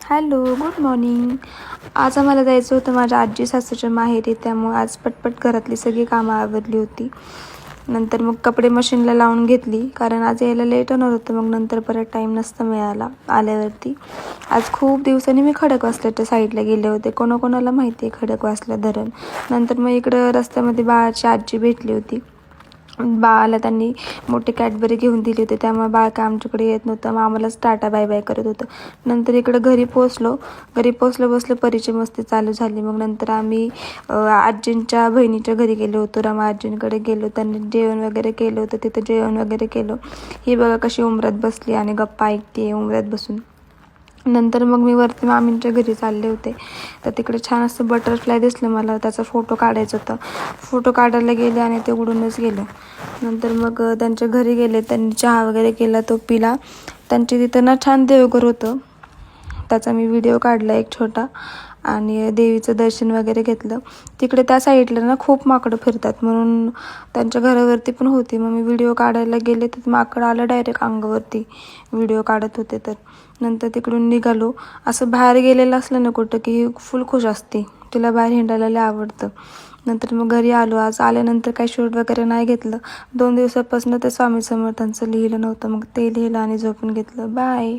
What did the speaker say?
Hello, good morning. आज आम्हाला जायचं होतं माझ्या आजी सासूच्या माहेरी, त्यामुळे आज पटपट घरातली सगळी कामं आवरली होती. नंतर मग कपडे मशीनला लावून घेतली, कारण आज यायला लेट होणार होतं. मग नंतर परत टाईम नसता मिळाला आल्यावरती. आज खूप दिवसांनी मी खडकवासल्याच्या साईडला गेले होते. कोणाकोणाला माहिती आहे खडकवासला धरण. नंतर मग इकडं रस्त्यामध्ये बाळाची आजी भेटली होती. बाळाला त्यांनी मोठी कॅडबरी घेऊन दिली होती, त्यामुळे बाळ काय आमच्याकडे येत नव्हतं. मग आम्हालाच टाटा बाय बाय करत होतं. नंतर इकडं घरी पोचलो बसलो परिचय मस्ती चालू झाली. मग नंतर आम्ही आजींच्या बहिणीच्या घरी गेलो होतो, रमा आजींकडे गेलो. त्यांनी जेवण वगैरे केलं होतं, तिथं जेवण वगैरे केलं. ही बघा कशी उंबऱ्यात बसली आणि गप्पा ऐकते उंबऱ्यात बसून. नंतर मग मी वरती मामींच्या घरी चालले होते, तर तिकडे छान असं बटरफ्लाय दिसलं मला. त्याचा फोटो काढायचा होता. फोटो काढायला गेले आणि ते उडूनच गेलं. नंतर मग त्यांच्या घरी गेले, त्यांनी चहा वगैरे केला, तो पिला. त्यांची तिथं ना छान देवघर होतं, त्याचा मी व्हिडिओ काढला एक छोटा. आणि देवीचं दर्शन वगैरे घेतलं. तिकडे त्या साईडला ना खूप माकडं फिरतात, म्हणून त्यांच्या घरावरती पण होती. मग मी व्हिडिओ काढायला गेले तर माकड आलं डायरेक्ट अंगावरती, व्हिडिओ काढत होते तर. नंतर तिकडून निघालो. असं बाहेर गेलेलं असलं ना कुठं की फुल खुश असते, तिला बाहेर हिंडायला लय आवडतं. नंतर मग घरी आलो. आज आल्यानंतर काही शूट वगैरे नाही घेतलं. 2 दिवसापासून ते स्वामी समर्थांचं लिहिलं नव्हतं, मग ते लिहिलं आणि झोपून घेतलं. बाय.